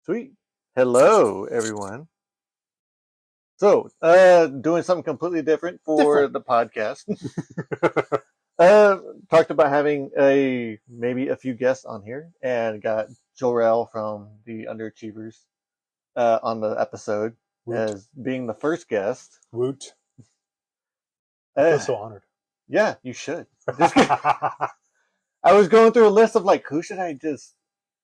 Sweet. Hello, everyone. So, doing something completely different for Different. the podcast. Talked about having maybe a few guests on here, and got Jorel from the Underachievers on the episode Woot. as being the first guest. Woot. I feel Uh, so honored. yeah, you should. I was going through a list of like, who should I just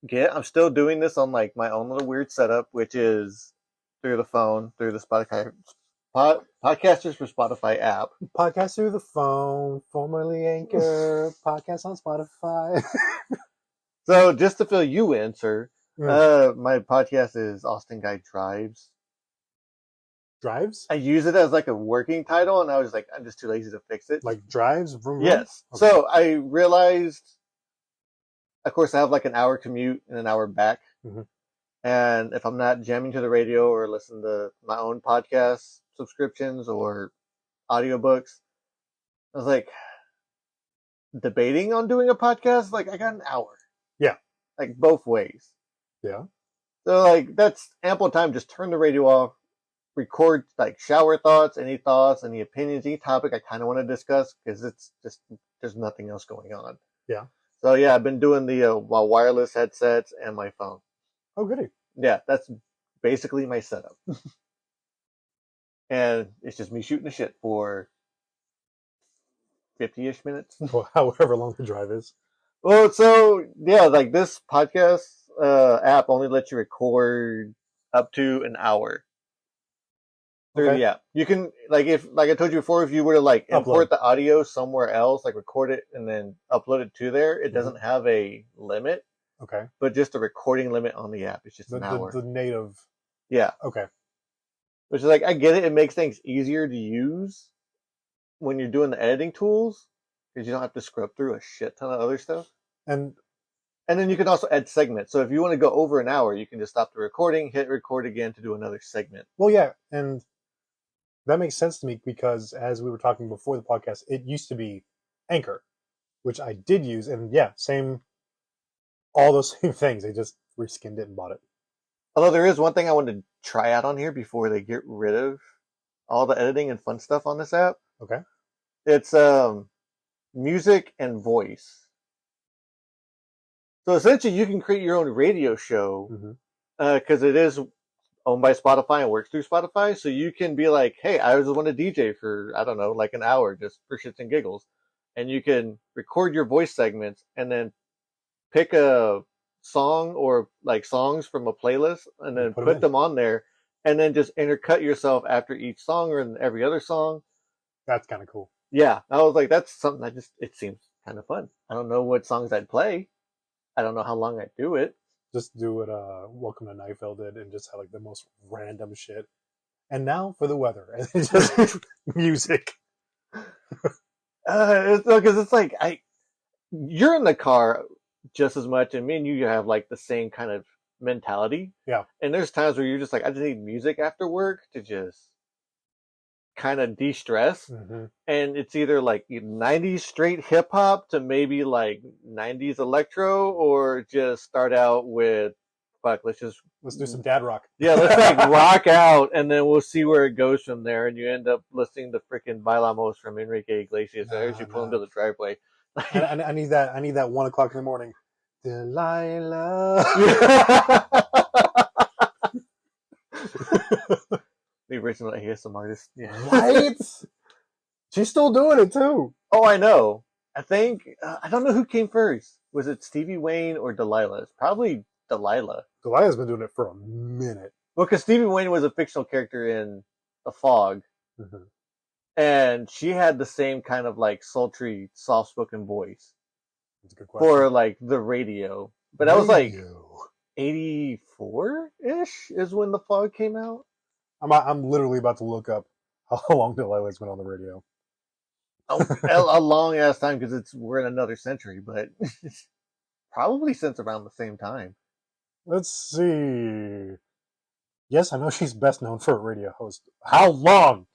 get? I'm still doing this on like my own little weird setup, which is through the phone, through the Spotify Podcasters for Spotify app. Podcast through the phone, formerly Anchor, podcast on Spotify. So just to fill you in, sir, Mm. my podcast is Austin Guy Drives. Drives? I use it as like a working title, and I was like, I'm just too lazy to fix it. Like drives? Vroom, vroom? Yes. Okay. So I realized, of course, I have like an hour commute and an hour back. Mm-hmm. And if I'm not jamming to the radio or listening to my own podcast subscriptions or audiobooks, I was like debating on doing a podcast. Like I got an hour. Yeah. Like both ways. Yeah. So like that's ample time. Just turn the radio off, record like shower thoughts, any opinions, any topic I kind of want to discuss because it's just there's nothing else going on. Yeah. So yeah, I've been doing the wireless headsets and my phone. Oh, goody. Yeah, that's basically my setup. And it's just me shooting the shit for 50-ish minutes. Well, however long the drive is. Well, so yeah, like this podcast app only lets you record up to an hour through the app. You can like I told you before, if you were to like import the audio somewhere else, like record it and then upload it to there, it doesn't have a limit. Okay. But just a recording limit on the app. It's just an hour. The native. Yeah. Okay. Which is like, I get it. It makes things easier to use when you're doing the editing tools because you don't have to scrub through a shit ton of other stuff. And then you can also add segments. So if you want to go over an hour, you can just stop the recording, hit record again to do another segment. Well, yeah. And that makes sense to me because as we were talking before the podcast, it used to be Anchor, which I did use. And yeah, all those same things. They just reskinned it and bought it. Although there is one thing I wanted to try out on here before they get rid of all the editing and fun stuff on this app. Okay. It's music and voice. So essentially you can create your own radio show because it is owned by Spotify and works through Spotify. So you can be like, hey, I just want to DJ for, I don't know, like an hour just for shits and giggles. And you can record your voice segments and then pick a song or like songs from a playlist and then put them on there and then just intercut yourself after each song or in every other song. That's kind of cool. Yeah. I was like, that's something it seems kind of fun. I don't know what songs I'd play. I don't know how long I'd do it. Just do what Welcome to Nightfall did and just have like the most random shit. And now for the weather. And just music. Because it's like you're in the car just as much, and me and you have like the same kind of mentality. Yeah. And there's times where you're just like, I just need music after work to just kind of de-stress. And it's either like 90s straight hip hop to maybe like 90s electro, or just start out with let's do some dad rock. Yeah, let's like rock out, and then we'll see where it goes from there. And you end up listening to freaking Bailamos from Enrique Iglesias as you pull into the driveway. I need that 1 o'clock in the morning. Delilah. The original ASM artist. Yeah. Right? She's still doing it too. Oh, I know. I think, I don't know who came first. Was it Stevie Wayne or Delilah? It's probably Delilah. Delilah's been doing it for a minute. Well, because Stevie Wayne was a fictional character in The Fog. And she had the same kind of like sultry, soft-spoken voice. That's a good question. For like the radio. But that was like 84-ish is when The Fog came out. I'm literally about to look up how long Delilah's been on the radio. A long ass time because we're in another century, but probably since around the same time. Let's see. Yes, I know she's best known for a radio host. How long?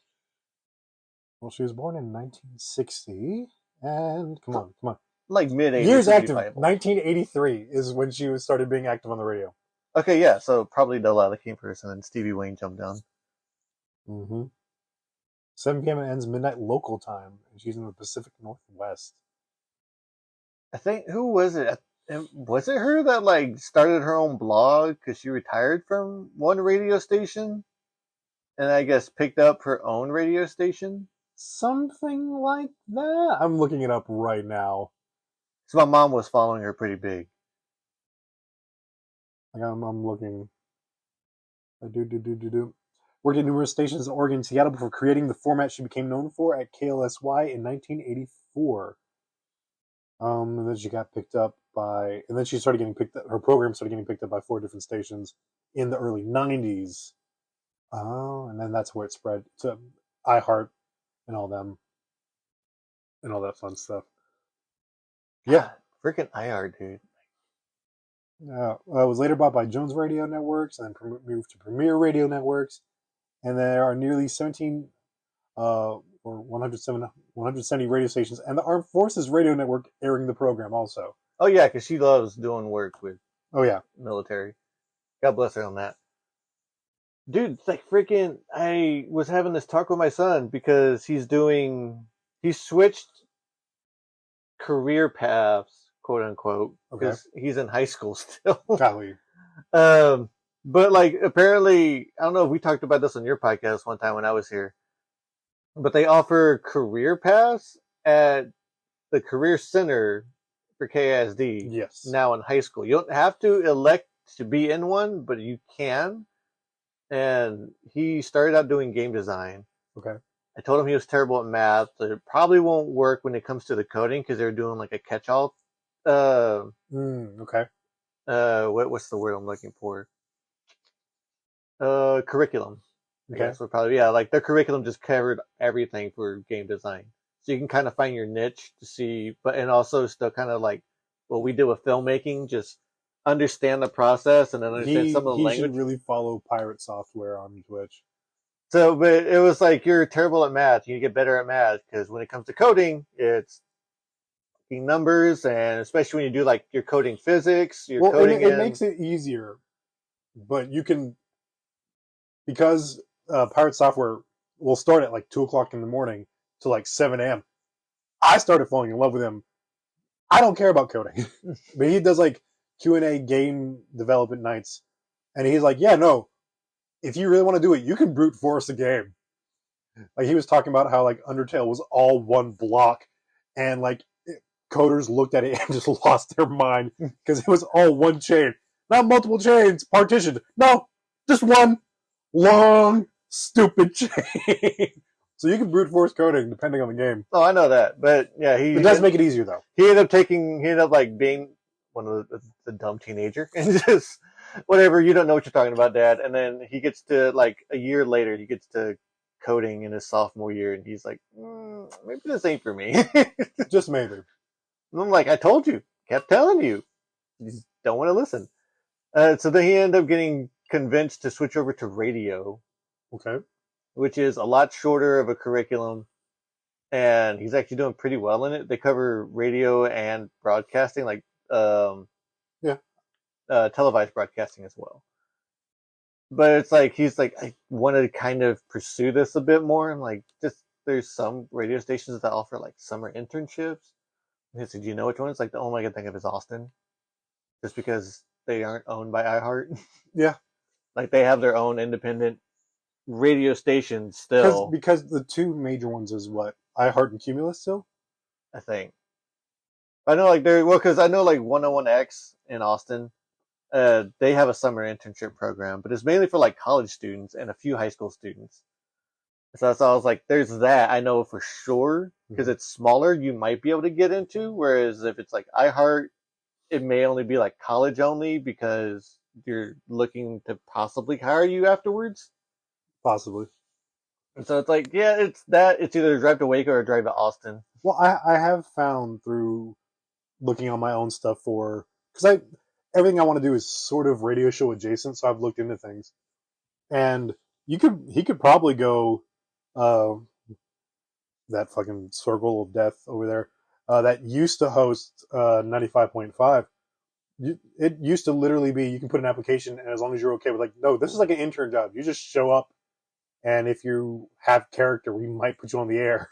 Well, she was born in 1960, and come on. Like mid-80s. Years active. 1983 is when she started being active on the radio. Okay, yeah, so probably Delilah came first, and then Stevie Wayne jumped down. Mm-hmm. 7 p.m. it ends midnight local time, and she's in the Pacific Northwest. I think who was it? Was it her that like started her own blog because she retired from one radio station, and I guess picked up her own radio station? Something like that. I'm looking it up right now. So my mom was following her pretty big. Like I'm looking. Worked at numerous stations in Oregon and Seattle before creating the format she became known for at KLSY in 1984. And then she got picked up by, and then she started getting picked up. Her program started getting picked up by 4 different stations in the early 90s. Oh, and then that's where it spread to iHeart and all them and all that fun stuff. Yeah, freaking IR, dude. It was later bought by Jones Radio Networks and then moved to Premier Radio Networks. And there are nearly 17 or 170 radio stations and the Armed Forces Radio Network airing the program also. Oh, yeah, because she loves doing work with military. God bless her on that. Dude, it's like freaking, I was having this talk with my son because he switched career paths, quote unquote, because he's in high school still. Golly. But like apparently, I don't know if we talked about this on your podcast one time when I was here, but they offer career paths at the Career Center for KISD. Yes. Now in high school, you don't have to elect to be in one, but you can. And he started out doing game design. Okay. I told him he was terrible at math, so it probably won't work when it comes to the coding because they're doing like a catch-all. Okay. What's the word I'm looking for? Curriculum. Okay. So probably like their curriculum just covered everything for game design, so you can kind of find your niche to see, and also still kind of like what we did with filmmaking, just understand the process and then understand some of the language. He should really follow Pirate Software on Twitch. So, but it was like, you're terrible at math. You get better at math because when it comes to coding, it's numbers, and especially when you do like your coding physics, it makes it easier. But you can, because Pirate Software will start at like 2:00 in the morning to like 7 a.m. I started falling in love with him. I don't care about coding, but he does like Q&A game development nights, and he's like, yeah, no, if you really want to do it, you can brute force a game. Like he was talking about how like Undertale was all one block, and like coders looked at it and just lost their mind because it was all one chain, not multiple chains partitioned. No, just one long stupid chain. So you can brute force coding depending on the game. Oh, I know that, but yeah, it does make it easier though. He ended up like being one of the dumb teenager and just whatever. You don't know what you're talking about, Dad. And then he gets to like a year later, he gets to coding in his sophomore year, and he's like, maybe this ain't for me. Just maybe. And I'm like, I told you, kept telling you, you just don't want to listen. So then he ended up getting convinced to switch over to radio. Okay. Which is a lot shorter of a curriculum, and he's actually doing pretty well in it. They cover radio and broadcasting, like televised broadcasting as well. But it's like he's like, I want to kind of pursue this a bit more. I'm like, there's some radio stations that offer like summer internships. And he said, do you know which one? It's like the only I can think of is Austin, just because they aren't owned by iHeart. Yeah, like they have their own independent radio stations still, because the two major ones is what, iHeart and Cumulus still, I think. I know like because I know like 101X in Austin, they have a summer internship program, but it's mainly for like college students and a few high school students. So that's why I was like, there's that I know for sure, because it's smaller, you might be able to get into, whereas if it's like iHeart, it may only be like college only because you're looking to possibly hire you afterwards. Possibly. And so it's like, yeah, it's either drive to Waco or drive to Austin. Well, I have found through looking on my own stuff because everything I want to do is sort of radio show adjacent, so I've looked into things. And he could probably go that fucking circle of death over there that used to host 95.5. It used to literally be you can put an application, and as long as you're okay with like, no, this is like an intern job. You just show up, and if you have character, we might put you on the air.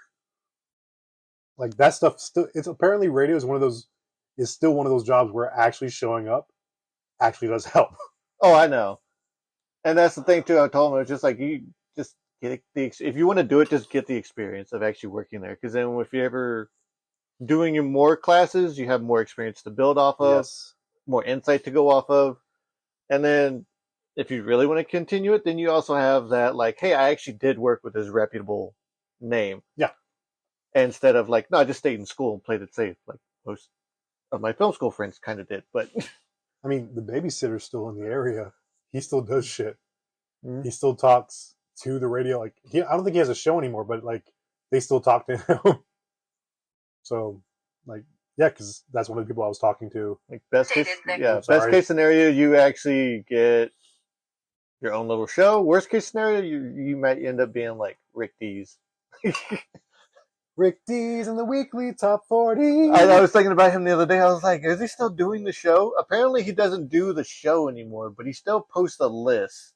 Like that stuff still. It's apparently radio is still one of those jobs where actually showing up actually does help. Oh, I know. And that's the thing too. I told him it's just like you just get if you want to do it, just get the experience of actually working there. Because then if you're ever doing your more classes, you have more experience to build off of, Yes. more insight to go off of, and then if you really want to continue it, then you also have that like, hey, I actually did work with this reputable name. Yeah. Instead of like, no, I just stayed in school and played it safe, like most of my film school friends kind of did. But I mean, the babysitter's still in the area. He still does shit. mm-hmm. He still talks to the radio. Like I don't think he has a show anymore, but like they still talk to him. So, like, yeah, because that's one of the people I was talking to. Like best case scenario, you actually get your own little show. Worst case scenario, you might end up being like Rick D's. Rick D's in the weekly top 40. I was thinking about him the other day. I was like, is he still doing the show? Apparently, he doesn't do the show anymore, but he still posts a list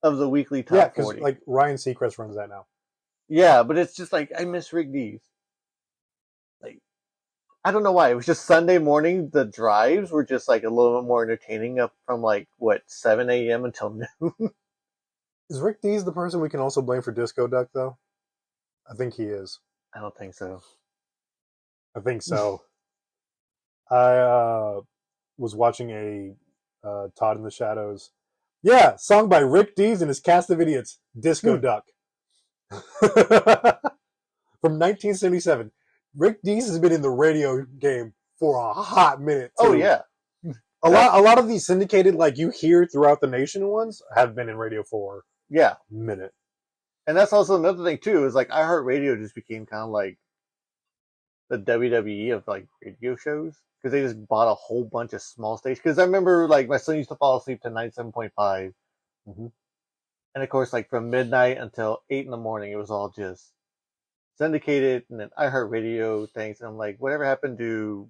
of the weekly top 40. Like Ryan Seacrest runs that now. Yeah, but it's just like I miss Rick D's. Like, I don't know why. It was just Sunday morning. The drives were just like a little bit more entertaining up from like, 7 a.m. until noon. Is Rick D's the person we can also blame for Disco Duck, though? I think he is. I don't think so. I think so. I was watching a Todd in the Shadows. Yeah, song by Rick Dees and his cast of idiots, Disco Duck. From 1977. Rick Dees has been in the radio game for a hot minute, too. Oh, yeah. A lot of these syndicated, like you hear throughout the nation ones, have been in radio for a minute. And that's also another thing, too, is like iHeartRadio just became kind of like the WWE of like radio shows. Because they just bought a whole bunch of small stations. Because I remember like my son used to fall asleep to 97.5. Mm-hmm. And of course, like from midnight until 8 in the morning, it was all just syndicated and then iHeartRadio things. And I'm like, whatever happened to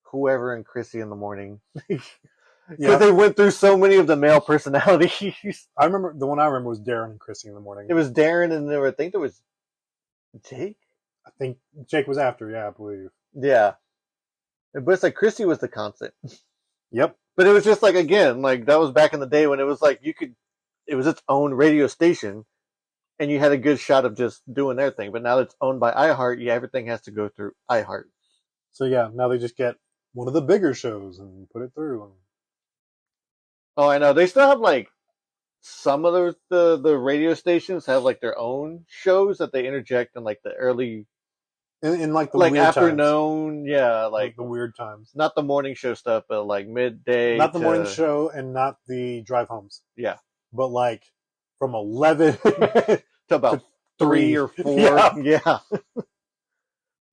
whoever and Chrissy in the morning? Because they went through so many of the male personalities. I remember the one I remember was Darren and Chrissy in the morning. It was Darren, and I think there was Jake. I think Jake was after, yeah, I believe. Yeah, but it's like Chrissy was the constant. Yep. But it was just like, again, like that was back in the day when it was like it was its own radio station, and you had a good shot of just doing their thing. But now that it's owned by iHeart, everything has to go through iHeart. So yeah, now they just get one of the bigger shows and put it through. Oh, I know. They still have like some of the radio stations have like their own shows that they interject in like the early in like the like weird afternoon, times. Like the weird times. Not the morning show stuff, but like midday. Not the morning show and not the drive homes. Yeah. But like from 11 to about 3 or 4. Yeah.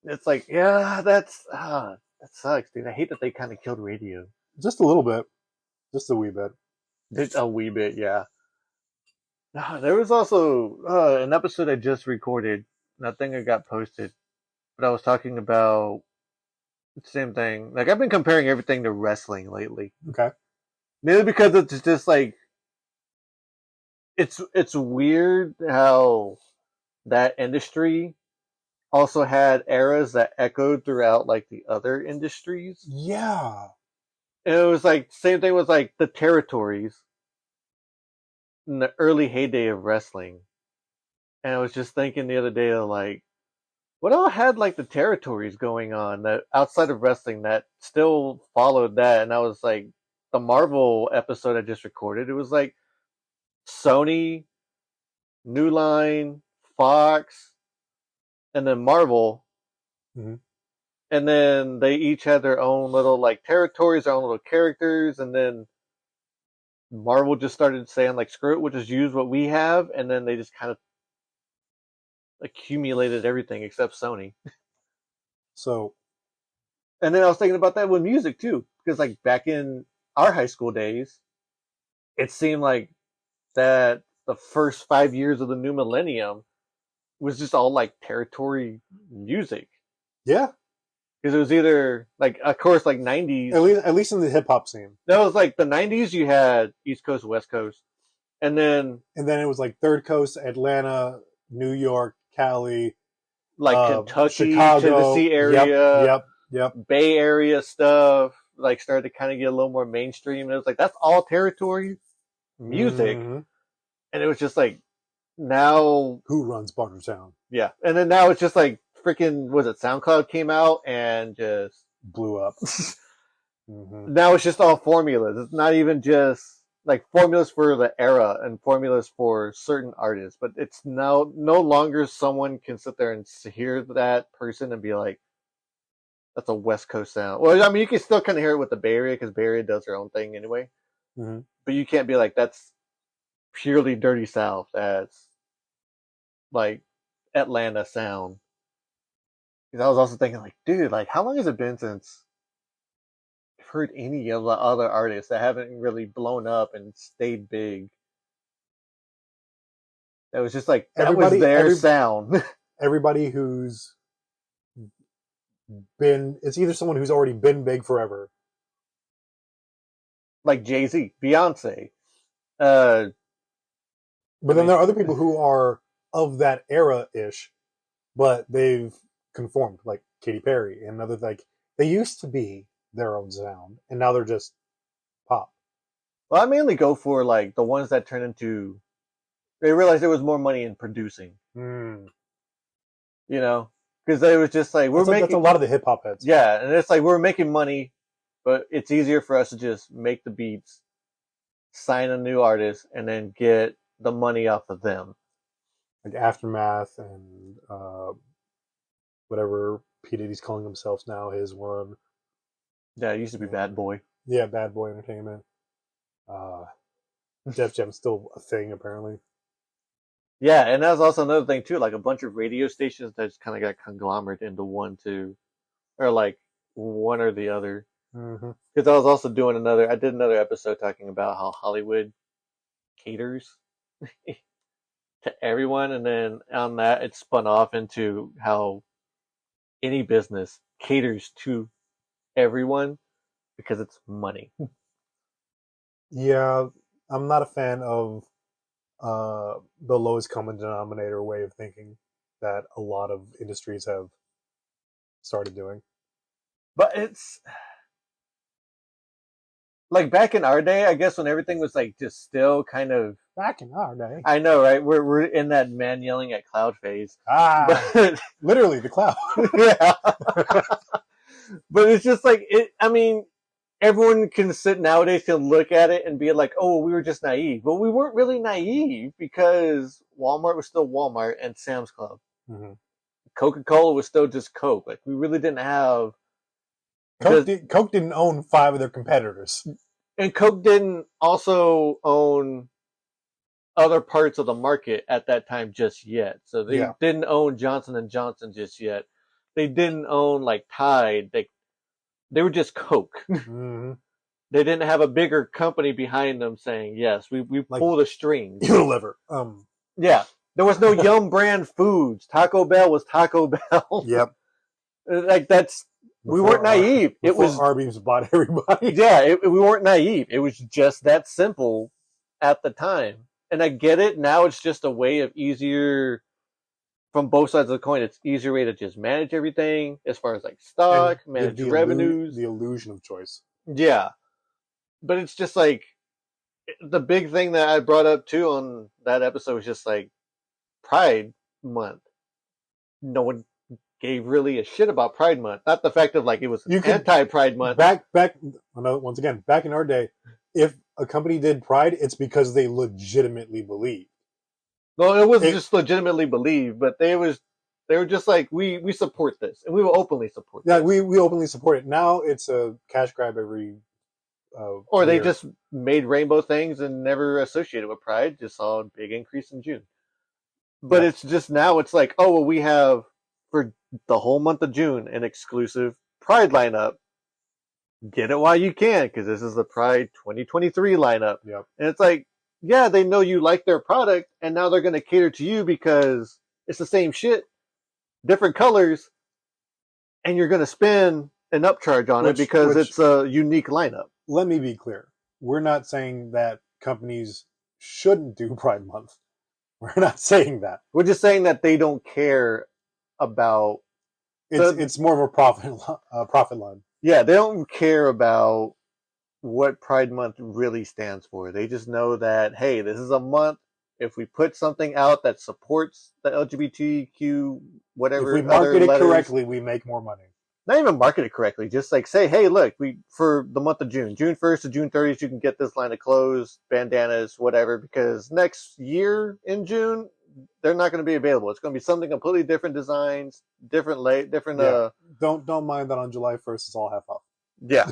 It's like, yeah, that sucks, dude. I hate that they kind of killed radio. Just a little bit. Just a wee bit. It's a wee bit, yeah. There was also an episode I just recorded. And I think it got posted. But I was talking about the same thing. Like, I've been comparing everything to wrestling lately. Okay. Mainly because it's just like, it's weird how that industry also had eras that echoed throughout like the other industries. Yeah. And it was like, same thing with like the territories in the early heyday of wrestling. And I was just thinking the other day of like, what all had like the territories going on that outside of wrestling that still followed that? And I was like, the Marvel episode I just recorded, it was like Sony, New Line, Fox, and then Marvel. Mm-hmm. And then they each had their own little like territories, their own little characters, and then Marvel just started saying like, screw it, we'll just use what we have, and then they just kind of accumulated everything except Sony. So, and then I was thinking about that with music too, because like back in our high school days, it seemed like that the first 5 years of the new millennium was just all like territory music. Yeah. Because it was either like, of course, like 90s. At least in the hip hop scene. That was like the 90s. You had East Coast, West Coast, and then it was like Third Coast, Atlanta, New York, Cali, like Kentucky, Chicago, Tennessee area, yep, Bay Area stuff. Like started to kind of get a little more mainstream. And it was like that's all territory music, and it was just like now who runs Bartertown? Yeah, and then now it's just like freaking was it SoundCloud came out and just blew up. Mm-hmm. Now it's just all formulas. It's not even just like formulas for the era and formulas for certain artists, but it's now no longer someone can sit there and hear that person and be like, that's a West Coast sound. Well, I mean, you can still kind of hear it with the Bay Area because Bay Area does their own thing anyway. Mm-hmm. But you can't be like, that's purely Dirty South. That's like Atlanta sound. Because I was also thinking, like, dude, like, how long has it been since I've heard any of the other artists that haven't really blown up and stayed big? That was just like, that was their sound. Everybody who's been, it's either someone who's already been big forever. Like Jay-Z, Beyonce. But then there are other people who are of that era-ish, but they've conformed, like Katy Perry and other, like, they used to be their own sound, and now they're just pop. Well, I mainly go for, like, the ones that turn into, they realized there was more money in producing. You know? Because they was just like, that's a lot of the hip-hop heads. Yeah, and it's like, we're making money, but it's easier for us to just make the beats, sign a new artist, and then get the money off of them. Like Aftermath and whatever P. Diddy's calling himself now, his one. Yeah, it used to be Bad Boy. Yeah, Bad Boy Entertainment. Def Jam's still a thing, apparently. Yeah, and that was also another thing, too. Like, a bunch of radio stations that just kind of got conglomerated into one, too. Or, like, one or the other. Because I was also doing I did another episode talking about how Hollywood caters to everyone. And then on that, it spun off into how any business caters to everyone because it's money. Yeah, I'm not a fan of the lowest common denominator way of thinking that a lot of industries have started doing. But it's like back in our day, I guess, when everything was like just still kind of back in our day. I know, right? We're in that man yelling at cloud phase. But, literally the cloud. Yeah. But it's just like it. I mean, everyone can sit nowadays to look at it and be like, "Oh, we were just naive." But we weren't really naive because Walmart was still Walmart and Sam's Club. Coca-Cola was still just Coke. Like we really didn't have. Coke didn't own 5 of their competitors. And Coke didn't also own other parts of the market at that time just yet. So they didn't own Johnson & Johnson just yet. They didn't own like Tide. They were just Coke. They didn't have a bigger company behind them saying, yes, we like, pull the strings. Unilever. Yeah. There was no Yum brand foods. Taco Bell was Taco Bell. Yep. Like we weren't naive. It was Arby's bought everybody. Yeah, we weren't naive. It was just that simple at the time. And I get it. Now it's just a way of easier from both sides of the coin. It's easier way to just manage everything as far as like stock, and manage revenues. The illusion of choice. Yeah. But it's just like the big thing that I brought up too on that episode was just like Pride Month. No one gave really a shit about Pride Month. Not the fact of like it was anti-Pride Month. Back once again, back in our day, if a company did Pride, it's because they legitimately believed. No, it wasn't just legitimately believed, but they were just like, we support this, and we will openly support this. Yeah, we openly support it. Now it's a cash grab every or they just made rainbow things and never associated with Pride, just saw a big increase in June. But it's just now it's like, oh, well, we have for the whole month of June an exclusive Pride lineup. Get it while you can, because this is the Pride 2023 lineup. Yep. And it's like, yeah, they know you like their product, and now they're going to cater to you because it's the same shit, different colors, and you're going to spend an upcharge on it because it's a unique lineup. Let me be clear. We're not saying that companies shouldn't do Pride Month. We're not saying that. We're just saying that they don't care about... It's more of a profit line. Yeah, they don't care about what Pride Month really stands for. They just know that, hey, this is a month. If we put something out that supports the LGBTQ, whatever, if we market it correctly, we make more money. Not even market it correctly. Just like say, hey, look, for the month of June 1st to June 30th, you can get this line of clothes, bandanas, whatever, because next year in June, they're not going to be available. It's going to be something completely different designs, different. Yeah. Don't mind that on July 1st, it's all half off. Yeah.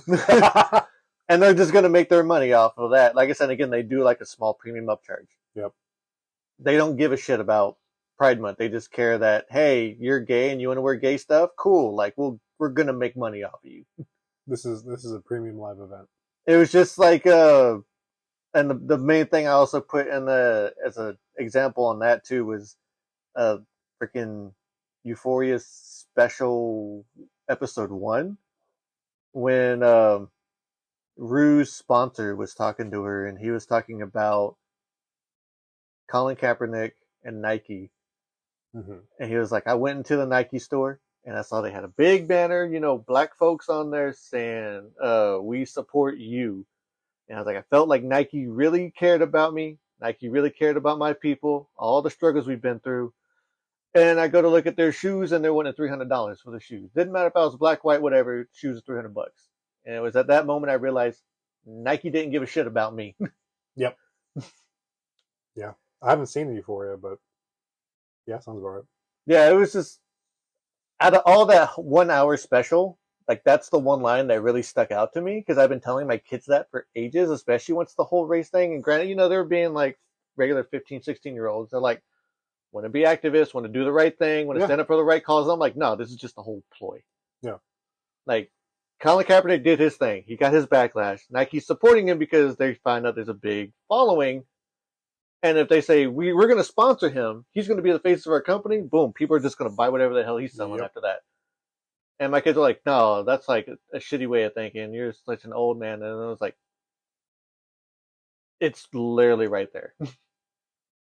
And they're just going to make their money off of that. Like I said, again, they do like a small premium upcharge. Yep. They don't give a shit about Pride Month. They just care that, hey, you're gay and you want to wear gay stuff? Cool. like we're going to make money off of you. This is a premium live event. It was just like and the main thing I also put in as an example on that too was freaking Euphoria special episode 1 when Rue's sponsor was talking to her, and he was talking about Colin Kaepernick and Nike. Mm-hmm. And he was like, I went into the Nike store and I saw they had a big banner, black folks on there saying, we support you. And I was like, I felt like Nike really cared about me. Nike really cared about my people, all the struggles we've been through. And I go to look at their shoes and they're wanting $300 for the shoes. Didn't matter if I was black, white, whatever, shoes are $300. And it was at that moment I realized Nike didn't give a shit about me. Yep. Yeah. I haven't seen the Euphoria, but yeah, sounds about right. Yeah, it was just, out of all that 1 hour special, like that's the one line that really stuck out to me because I've been telling my kids that for ages, especially once the whole race thing. And granted, they're being like regular 15, 16-year-olds. They're like, want to be activists, want to do the right thing, want to stand up for the right cause. I'm like, no, this is just a whole ploy. Yeah. Like, Colin Kaepernick did his thing. He got his backlash. Nike's supporting him because they find out there's a big following. And if they say, we're going to sponsor him, he's going to be the face of our company, boom, people are just going to buy whatever the hell he's selling after that. And my kids are like, no, that's like a shitty way of thinking. You're such an old man. And I was like, it's literally right there.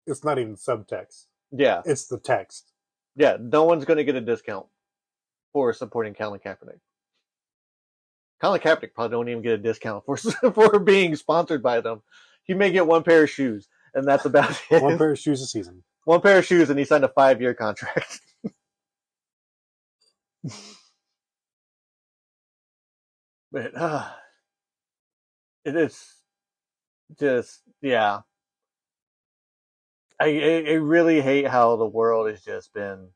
It's not even subtext. Yeah. It's the text. Yeah, no one's going to get a discount for supporting Colin Kaepernick. Colin Kaepernick probably don't even get a discount for being sponsored by them. He may get one pair of shoes, and that's about it. One pair of shoes a season. One pair of shoes, and he signed a 5-year contract. But it is just, yeah. I really hate how the world has just been,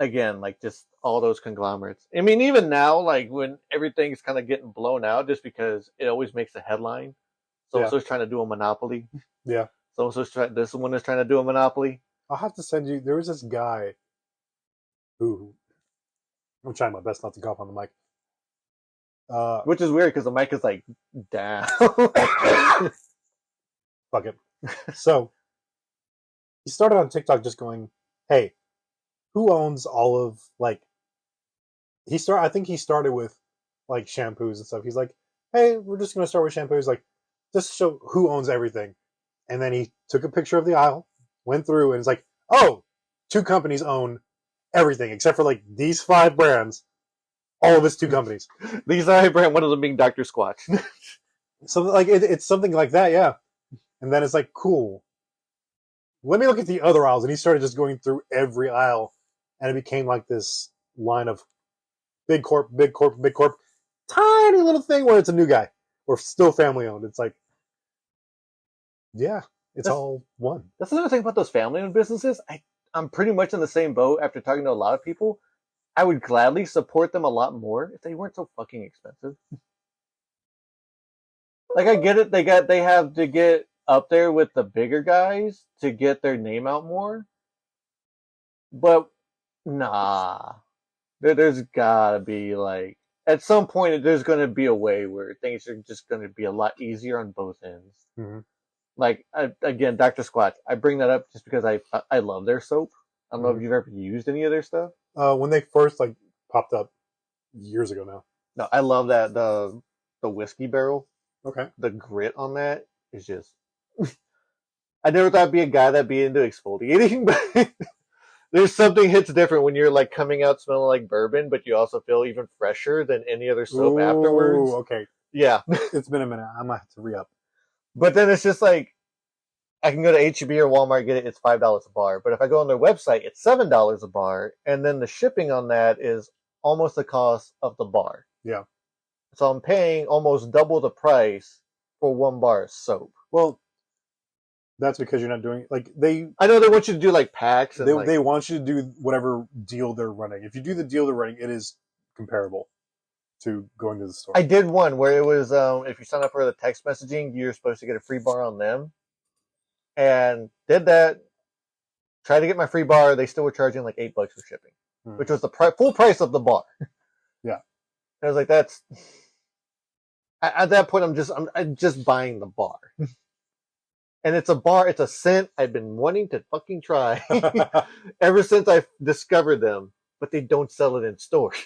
again, like just all those conglomerates. I mean, even now, like when everything's kind of getting blown out just because it always makes a headline. So-and-so's trying to do a monopoly. Yeah. This one is trying to do a monopoly. I'll have to send you, there was this guy who, I'm trying my best not to cough on the mic. Which is weird because the mic is like down. Fuck it. So he started on TikTok just going, hey, who owns all of I think he started with like shampoos and stuff. He's like, hey, we're just gonna start with shampoos, like just show who owns everything. And then he took a picture of the aisle, went through, and it's like, oh, 2 companies own everything except for like these 5 brands. All of it's 2 companies. These 5 brands, one of them being Dr. Squatch. So like it's something like that, yeah. And then it's like, cool. Let me look at the other aisles. And he started just going through every aisle. And it became like this line of big corp, big corp, big corp. Tiny little thing where it's a new guy. Or still family owned. It's like, yeah, that's all one. That's another thing about those family owned businesses. I'm pretty much in the same boat after talking to a lot of people. I would gladly support them a lot more if they weren't so fucking expensive. Like, I get it. They have to get up there with the bigger guys to get their name out more. But, nah. There's gotta be, like, at some point, there's gonna be a way where things are just gonna be a lot easier on both ends. Mm-hmm. Like, again, Dr. Squatch, I bring that up just because I love their soap. I don't know if you've ever used any of their stuff. When they first like popped up years ago now. No, I love that the whiskey barrel. Okay. The grit on that is just. I never thought I'd be a guy that'd be into exfoliating, but there's something hits different when you're like coming out smelling like bourbon, but you also feel even fresher than any other soap afterwards. Okay. Yeah. It's been a minute. I might have to re-up. But then it's just like I can go to HEB or Walmart and get it. It's $5 a bar. But if I go on their website, it's $7 a bar, and then the shipping on that is almost the cost of the bar. Yeah. So I'm paying almost double the price for one bar of soap. Well, that's because you're not doing like they. I know they want you to do like packs. And they want you to do whatever deal they're running. If you do the deal they're running, it is comparable to going to the store. I did one where it was if you sign up for the text messaging, you're supposed to get a free bar on them. And did that. Tried to get my free bar. They still were charging like $8 for shipping, which was the full price of the bar. Yeah. I was like, that's. At that point, I'm just buying the bar. And it's a bar, it's a scent I've been wanting to fucking try ever since I discovered them, but they don't sell it in stores.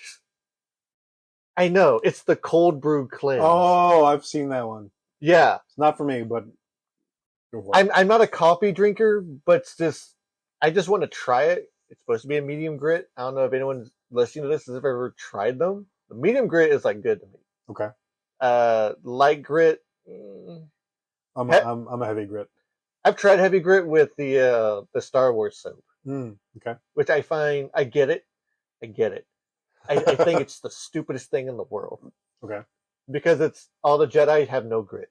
I know, it's the cold brew cleanse. Oh, I've seen that one. Yeah. It's not for me, but I'm not a coffee drinker, but it's just I just want to try it. It's supposed to be a medium grit. I don't know if anyone listening to this has ever tried them. The medium grit is like good to me. Okay. Light grit. I'm a heavy grit. I've tried heavy grit with the Star Wars soap. Okay. Which I find, I get it. I think it's the stupidest thing in the world. Okay. Because it's all the Jedi have no grit.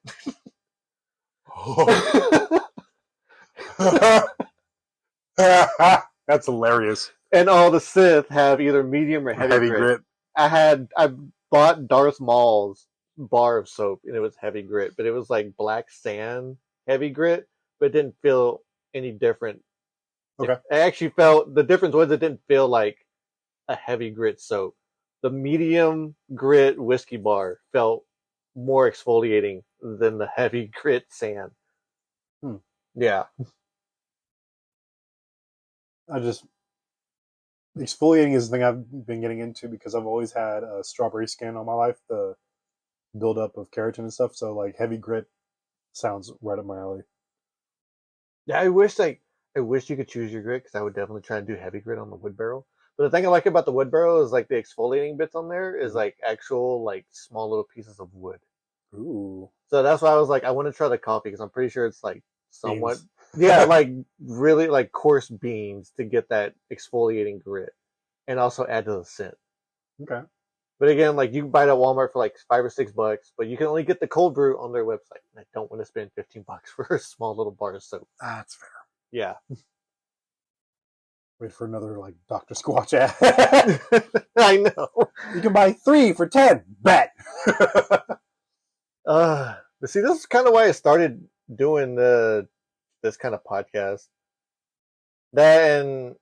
That's hilarious. And all the Sith have either medium or heavy grit. I bought Darth Maul's bar of soap and it was heavy grit, but it was like black sand heavy grit, but it didn't feel any different. Okay. I actually felt the difference was it didn't feel like a heavy grit soap. The medium grit whiskey bar felt more exfoliating than the heavy grit sand. Yeah. Exfoliating is the thing I've been getting into because I've always had a strawberry skin all my life, the buildup of keratin and stuff. So like heavy grit sounds right up my alley. Yeah, I wish you could choose your grit because I would definitely try to do heavy grit on the wood barrel. But the thing I like about the wood barrel is like the exfoliating bits on there is like actual like small little pieces of wood. Ooh. So that's why I was like, I want to try the coffee because I'm pretty sure it's like somewhat, like really like coarse beans to get that exfoliating grit and also add to the scent. Okay. But again, like you can buy it at Walmart for like $5 or $6, but you can only get the cold brew on their website. And I don't want to spend $15 for a small little bar of soap. That's fair. Yeah. Wait for another like Dr. Squatch ad. I know. You can buy 3 for $10. Bet. But see, this is kind of why I started doing this kind of podcast. Then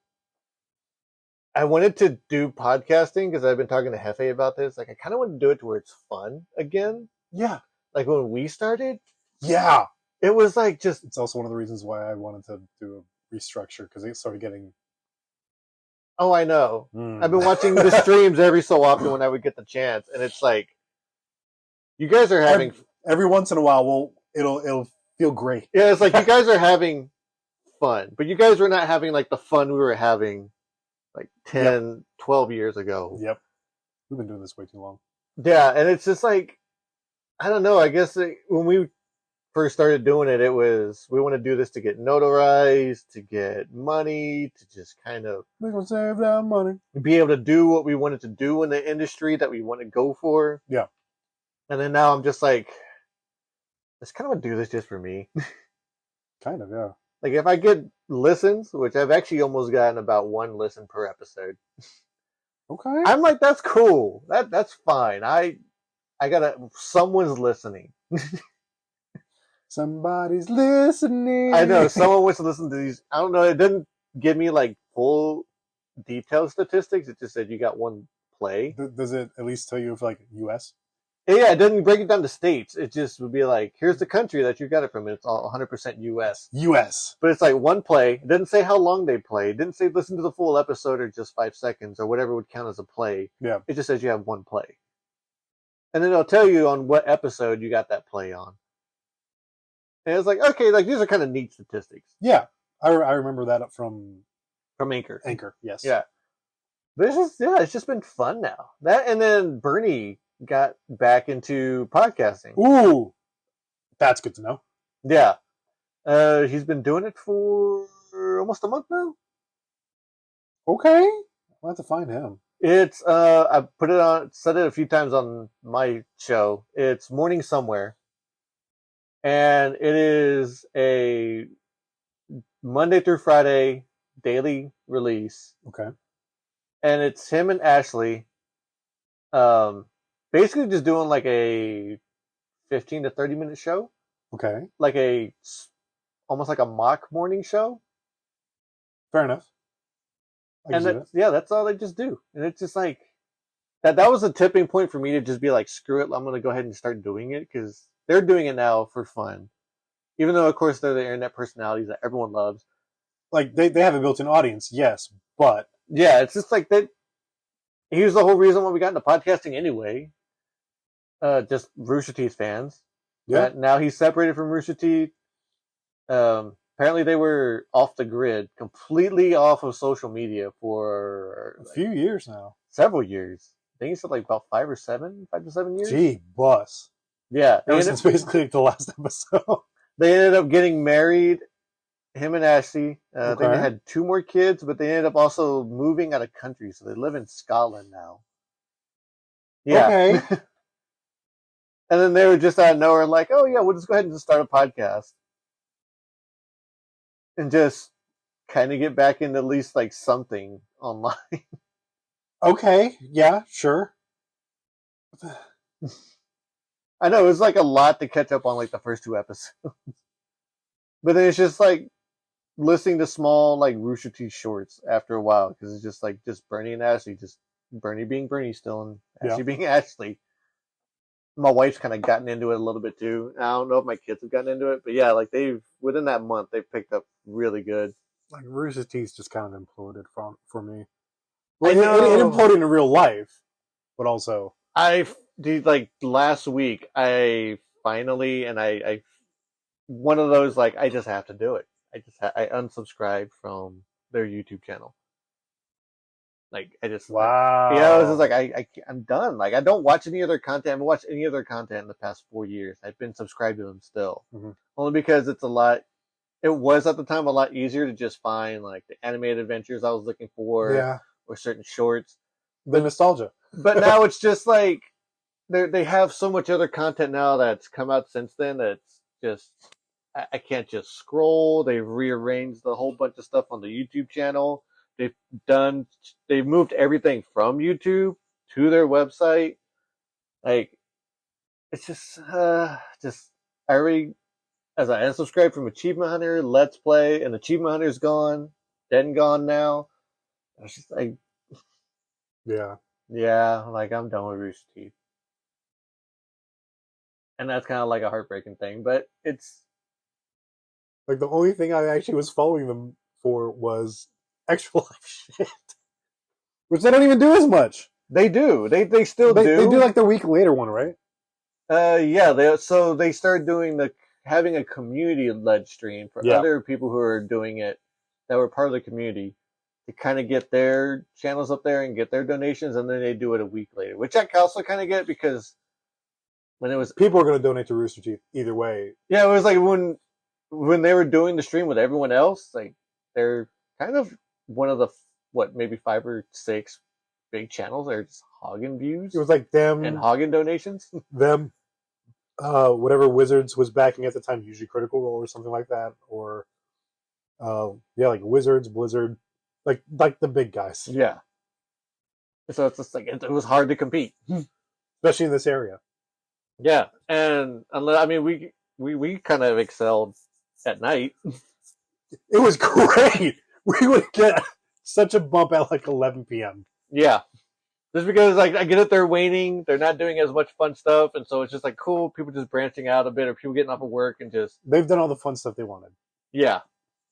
I wanted to do podcasting because I've been talking to Hefe about this. Like, I kind of want to do it to where it's fun again. Yeah. Like when we started. Yeah. It was like just. It's also one of the reasons why I wanted to do a restructure because it started getting. Oh, I know. I've been watching the streams every so often when I would get the chance, and it's like, you guys are having every once in a while. It'll feel great. Yeah, it's like you guys are having fun, but you guys were not having like the fun we were having like 10, 12 years ago. Yep, we've been doing this way too long. Yeah, and it's just like I don't know. I guess when we first started doing it, it was we want to do this to get notarized, to get money, to just kind of we're gonna save that money, be able to do what we wanted to do in the industry that we want to go for. Yeah. And then now I'm just like, I just kind of want to do this just for me. Kind of, yeah. Like if I get listens, which I've actually almost gotten about 1 listen per episode. Okay. I'm like, that's cool. That's fine. I someone's listening. Somebody's listening. I know someone wants to listen to these. I don't know. It didn't give me like full detailed statistics. It just said you got 1 play. Does it at least tell you if like US? Yeah, it doesn't break it down to states. It just would be like, here's the country that you got it from. And it's all 100% U.S. U.S. But it's like one play. It didn't say how long they played. It didn't say listen to the full episode or just 5 seconds or whatever would count as a play. Yeah. It just says you have one play. And then it'll tell you on what episode you got that play on. And it's like, okay, like these are kind of neat statistics. Yeah. I remember that from Anchor. Anchor, yes. Yeah. But it's just been fun now. That and then Bernie got back into podcasting. Ooh. That's good to know. Yeah. He's been doing it for almost a month now. Okay. I'll have to find him. It's I put it on, said it a few times on my show. It's Morning Somewhere, and it is a Monday through Friday daily release. Okay. And it's him and Ashley, basically just doing like a 15 to 30 minute show. Okay. Like almost like a mock morning show. Fair enough. That's all they just do. And it's just like, that was a tipping point for me to just be like, screw it, I'm going to go ahead and start doing it, because they're doing it now for fun. Even though, of course, they're the internet personalities that everyone loves. Like, they have a built-in audience, yes, but... Yeah, it's just like that. Here's the whole reason why we got into podcasting anyway. Just Rooster Teeth fans. Yeah. Now he's separated from Rooster Teeth. Apparently they were off the grid, completely off of social media for a few years now. Several years. I think he said like about 5 to 7 years. Gee, bus. Yeah. Ever since basically the last episode. They ended up getting married, him and Ashley. I think they had 2 more kids, but they ended up also moving out of country, so they live in Scotland now. Yeah. Okay. And then they were just out of nowhere like, oh yeah, we'll just go ahead and just start a podcast. And just kind of get back into at least like something online. Okay, yeah, sure. I know, it was like a lot to catch up on like the first 2 episodes. But then it's just like listening to small like Rooster Teeth shorts after a while, because it's just like just Bernie and Ashley, just Bernie being Bernie still and Ashley being Ashley. My wife's kind of gotten into it a little bit too. I don't know if my kids have gotten into it, but yeah, like within that month they've picked up really good. Like Rooster Teeth just kind of imploded for me. Well, it imploded in real life, but also like last week I finally, and I one of those like I just have to do it. I unsubscribed from their YouTube channel. Like I just wow. I was just like I'm done. Like I don't watch any other content. I haven't watched any other content in the past 4 years. I've been subscribed to them still, only because it's a lot. It was at the time a lot easier to just find like the animated adventures I was looking for, or certain shorts. The nostalgia. But now it's just like they have so much other content now that's come out since then that it's just I can't just scroll. They've rearranged the whole bunch of stuff on the YouTube channel. They've moved everything from YouTube to their website. Like, it's just I already, as I unsubscribed from Achievement Hunter, Let's Play, and Achievement Hunter's gone, dead and gone now. I was just like, like I'm done with Rooster Teeth. And that's kind of like a heartbreaking thing, but it's like the only thing I actually was following them for was Extra Life shit, which they don't even do as much. They do. They still do. They do like the week later one, right? Yeah. They started doing having a community led stream for other people who are doing it that were part of the community to kind of get their channels up there and get their donations, and then they do it a week later, which I also kind of get, because when it was people are going to donate to Rooster Teeth either way. Yeah, it was like when they were doing the stream with everyone else, like they're kind of one of the maybe 5 or 6 big channels that are just hogging views. It was like them and hogging donations. Them, whatever Wizards was backing at the time, usually Critical Role or something like that, or like Wizards, Blizzard, like the big guys. Yeah. So it's just like it was hard to compete, especially in this area. Yeah, and I mean we kind of excelled at night. It was great. We would get such a bump at like 11 p.m. Yeah. Just because like I get it, they're waning, they're not doing as much fun stuff, and so it's just like cool. People just branching out a bit, or people getting off of work and just They've done all the fun stuff they wanted. yeah.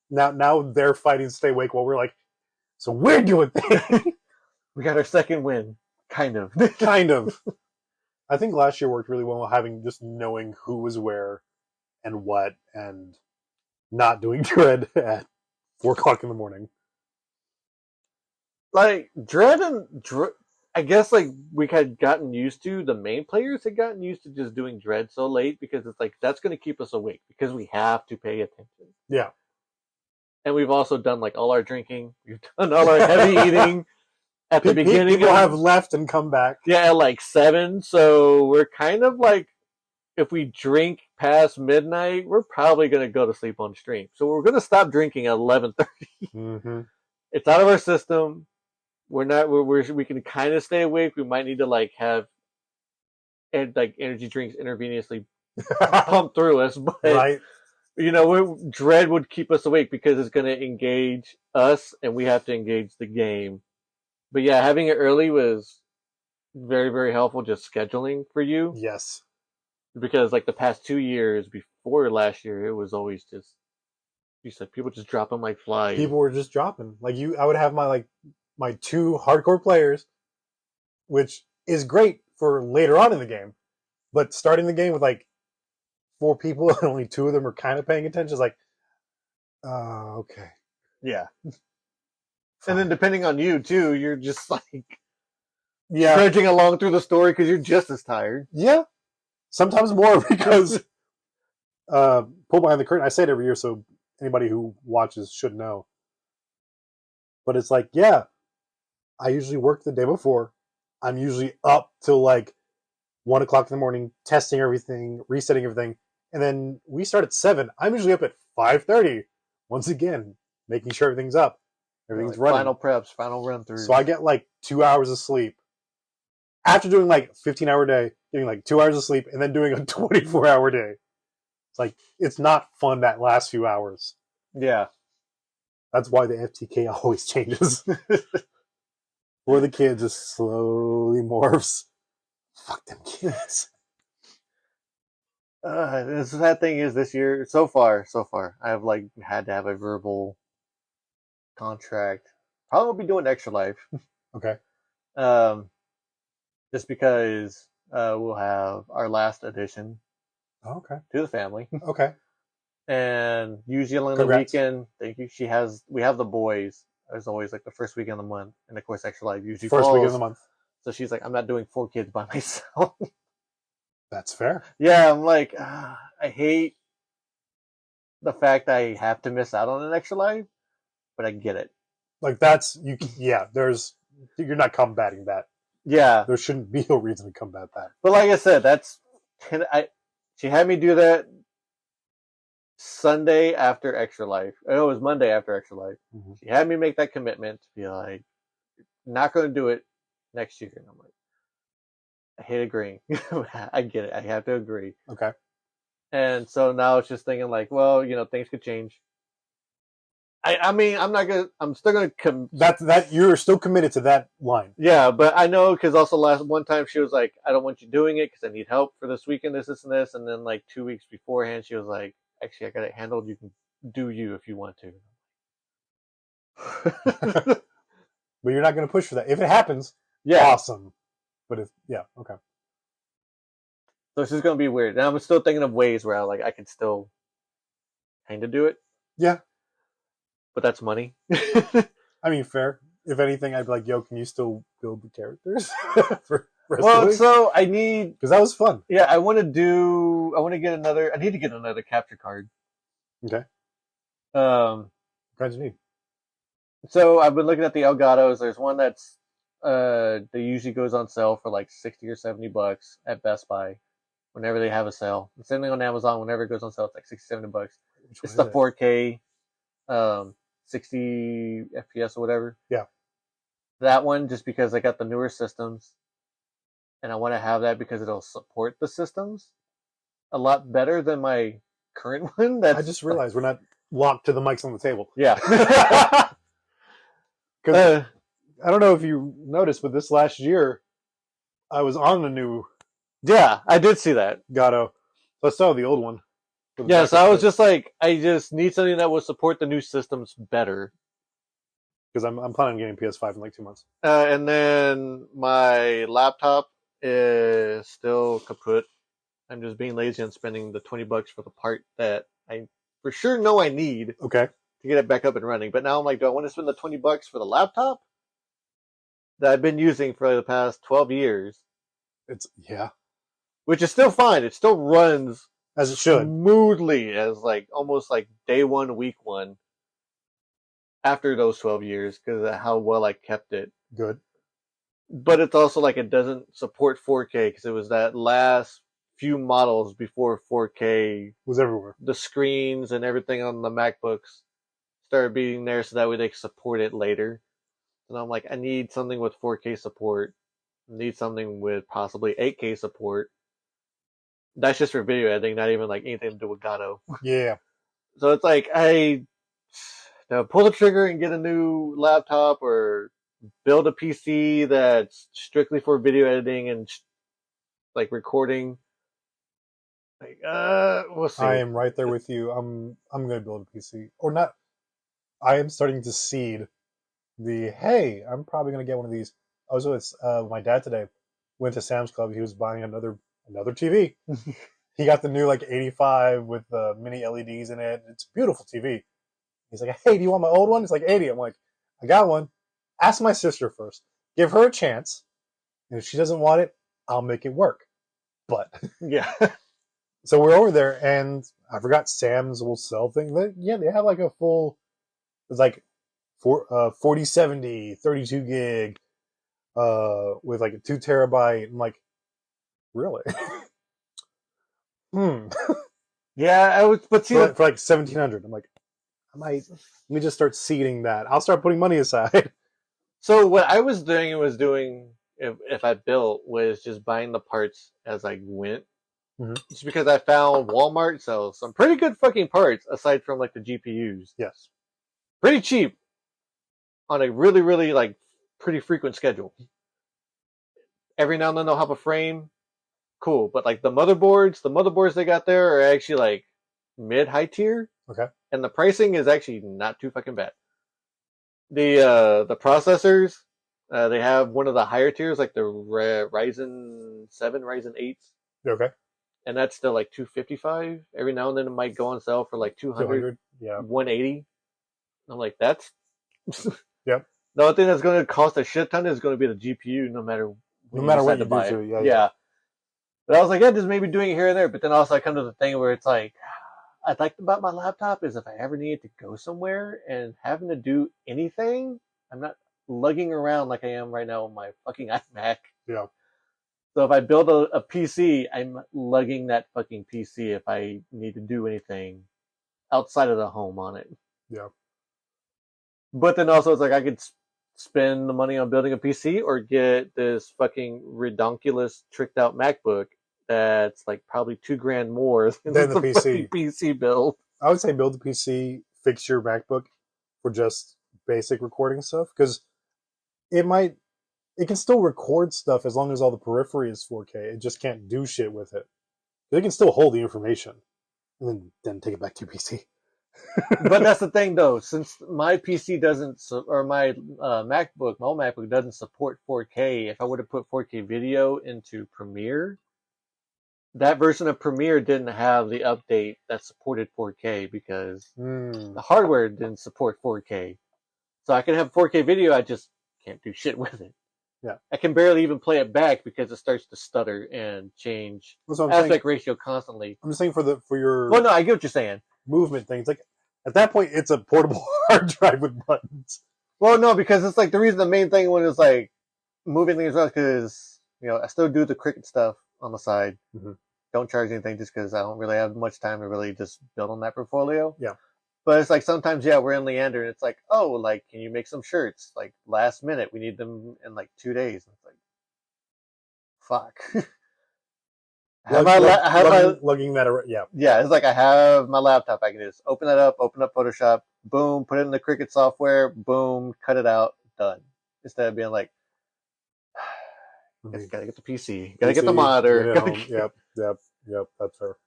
Now they're fighting to stay awake while we're like, so we're doing things. We got our second win, kind of. Kind of. I think last year worked really well, having just knowing who was where and what, and not doing dread at 4:00 in the morning. Like dread I guess like we had gotten used to, the main players had gotten used to just doing dread so late because it's like that's going to keep us awake because we have to pay attention. Yeah. And we've also done like all our drinking, we've done all our heavy eating at the beginning. People have left and come back. Yeah, at like 7. So we're kind of like, if we drink past midnight, we're probably going to go to sleep on stream. So we're going to stop drinking at 11:30. Mm-hmm. It's out of our system. We can kind of stay awake. We might need to like have like energy drinks intravenously pump through us, but Right. you know, dread would keep us awake because it's going to engage us, and we have to engage the game. But yeah, having it early was very, very helpful. Just scheduling for you, Yes. because like the past 2 years before last year, it was always just you said people just drop them like flies. People were just dropping. Like I would have my 2 hardcore players, which is great for later on in the game. But starting the game with like 4 people and only 2 of them are kind of paying attention is like, okay. Yeah. And then depending on you too, you're just like Yeah. trudging along through the story because you're just as tired. Yeah. Sometimes more because pull behind the curtain. I say it every year, so anybody who watches should know. But it's like, yeah, I usually work the day before. I'm usually up till like 1:00 in the morning, testing everything, resetting everything. And then we start at 7. I'm usually up at 5:30. Once again, making sure everything's up. Everything's like running. Final preps, final run through. So I get like 2 hours of sleep. After doing like 15-hour day, getting like 2 hours of sleep, and then doing a 24-hour day. It's like, it's not fun that last few hours. Yeah. That's why the FTK always changes. Or the kid just slowly morphs. Fuck them kids. The sad thing is this year, so far, I've like had to have a verbal contract. Probably won't be doing Extra Life. Okay. Just because we'll have our last addition Okay. to the family. Okay. And usually on the Congrats. weekend, thank you. We have the boys. There's always like the first weekend of the month, and of course, Extra Life usually First falls. weekend of the month. So she's like, I'm not doing 4 kids by myself. That's fair. Yeah, I'm like, I hate the fact I have to miss out on an Extra Life, but I get it. Like that's you. Yeah. You're not combating that. Yeah, There shouldn't be no reason to combat that. but like I said, she had me do that Sunday after Extra Life. Oh, it was Monday after Extra Life. Mm-hmm. She had me make that commitment to be like, not going to do it next year. And I'm like, I hate agreeing. I get it. I have to agree. Okay. And so now it's just thinking like, well, you know, things could change. I mean, I'm still gonna That you're still committed to that line. Yeah, but I know because also one time she was like, I don't want you doing it because I need help for this weekend, this, and this. And then like 2 weeks beforehand, she was like, actually, I got it handled. You can do you if you want to. But you're not going to push for that. If it happens, Yeah. awesome. But okay. So it's just going to be weird. And I'm still thinking of ways where I could still kind of do it. Yeah. But that's money. I mean, fair. If anything, I'd be like, yo, can you still build the characters? So I need... Because that was fun. Yeah, I need to get another capture card. Okay. What kinds you need? So I've been looking at the Elgatos. There's one that's they usually goes on sale for like $60 or $70 at Best Buy whenever they have a sale. The same thing on Amazon. Whenever it goes on sale, it's like $60, $70. It's the 4K, 60 FPS or whatever. Yeah. That one, just because I got the newer systems, and I want to have that because it'll support the systems a lot better than my current one. I just realized we're not locked to the mics on the table. Yeah. I don't know if you noticed, but this last year I was on the new Yeah, I did see that. Gato. So I still have the old one. Yeah, so I was just like, I just need something that will support the new systems better. Because I'm planning on getting PS5 in like 2 months. And then my laptop is still kaput. I'm just being lazy and spending the $20 for the part that I for sure know I need Okay. to get it back up and running. But now I'm like, do I want to spend the $20 for the laptop that I've been using for the past 12 years? Yeah. Which is still fine. It still runs as it should smoothly as like almost like day one, week one. After those 12 years, because of how well I kept it. Good. But it's also like it doesn't support 4K because it was that last few models before 4K was everywhere. The screens and everything on the MacBooks started being there so that way they could support it later. And I'm like, I need something with 4K support. I need something with possibly 8K support. That's just for video editing, not even like anything to do with Gato. Yeah. So it's like I pull the trigger and get a new laptop or build a PC that's strictly for video editing and like recording. Like, we'll see. I am right there with you. I'm going to build a PC or not. I am starting to seed hey, I'm probably going to get one of these. I was with my dad today. Went to Sam's Club. He was buying another TV. He got the new like 85 with the mini LEDs in it. It's a beautiful TV. He's like, hey, do you want my old one? It's like 80. I'm like, I got one. Ask my sister first. Give her a chance. And if she doesn't want it, I'll make it work. But yeah. So we're over there, and I forgot Sam's will sell thing. They have like a full, it's like 4070, 32 gig, with like a 2 terabyte. I'm like, really? Yeah, I was, but see, for like 1700. I'm like, let me just start seeding that. I'll start putting money aside. So what I was doing if I built was just buying the parts as I went. Mm-hmm. Just because I found Walmart sells some pretty good fucking parts aside from like the GPUs. Yes. Pretty cheap on a really, really like pretty frequent schedule. Every now and then they'll have a frame. Cool. But like the motherboards they got there are actually like mid-high tier. Okay. And the pricing is actually not too fucking bad. The processors, they have one of the higher tiers, like the Ryzen 7, Ryzen 8s. Okay. And that's still like $255. Every now and then it might go on sale for like $200, yeah, $180. I'm like, that's yep. The only thing that's going to cost a shit ton is going to be the GPU, no matter what you buy it. Yeah. But I was like, yeah, just maybe doing it here and there. But then also I come to the thing where it's like, I'd like about my laptop is if I ever needed to go somewhere and having to do anything, I'm not lugging around like I am right now on my fucking iMac. Yeah. So if I build a PC, I'm lugging that fucking PC if I need to do anything outside of the home on it. Yeah. But then also it's like I could spend the money on building a PC or get this fucking redonkulous tricked out MacBook that's like probably $2,000 more than the PC build. I would say build the PC, fix your MacBook for just basic recording stuff, because it can still record stuff as long as all the periphery is 4K. It just can't do shit with it. It can still hold the information and then take it back to your PC. But that's the thing, though. Since my PC doesn't, or my MacBook, my old MacBook doesn't support 4K. If I would have put 4K video into Premiere, that version of Premiere didn't have the update that supported 4K because the hardware didn't support 4K. So I can have 4K video, I just can't do shit with it. Yeah, I can barely even play it back because it starts to stutter and change aspect ratio constantly. I'm just saying for your. Well, no, I get what you're saying. Movement things, like at that point, it's a portable hard drive with buttons. Well, no, because it's like the main thing when it's like moving things around, because I still do the Cricut stuff on the side. Mm-hmm. Don't charge anything just because I don't really have much time to really just build on that portfolio. Yeah. But it's like sometimes, we're in Leander and it's like, oh, like, can you make some shirts? Like last minute, we need them in like 2 days. And it's like, fuck. Lugging that around, yeah. Yeah, it's like I have my laptop. I can just open it up, open up Photoshop, boom, put it in the Cricut software, boom, cut it out, done. instead of being like, Mhm. gotta get the PC, gotta get the PC, monitor. get it Gotta home. Yep. That's fair.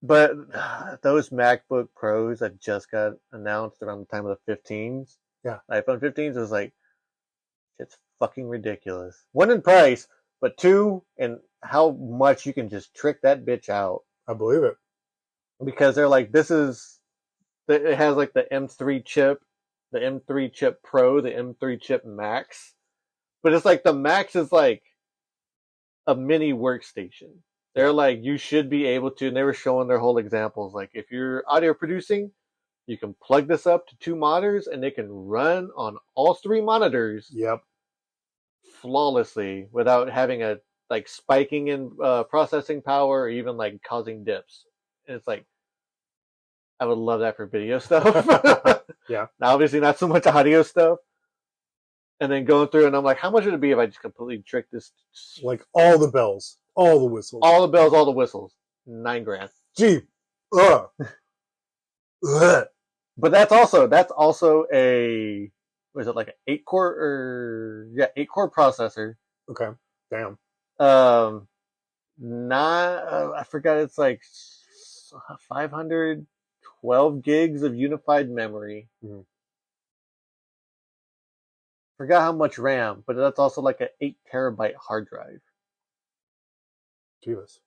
But those MacBook Pros that just got announced around the time of the 15s, Yeah, iPhone 15s, was like, it's fucking ridiculous. One in price, but two in how much you can just trick that bitch out. I believe it. Because they're like, it has like the M3 chip, the M3 chip Pro, the M3 chip Max. But it's like the Max is like a mini workstation. They're Yeah. like, you should be able to, and they were showing their whole examples. Like, if you're audio producing, you can plug this up to two monitors, and they can run on all three monitors Yep. flawlessly without having a like spiking in processing power or even like causing dips. And it's like, I would love that for video stuff. Yeah. Now, obviously, not so much audio stuff. And then going through, and I'm like, how much would it be if I just completely tricked this? Like all the bells, all the whistles, All the bells, all the whistles. $9,000. Gee. Ugh. Ugh. But that's also a, was it like an 8-core or 8-core processor. Okay. Damn. Not I forgot, it's like 512 gigs of unified memory. Mhm. Forgot how much RAM, but that's also like an 8 terabyte hard drive. Jeebus.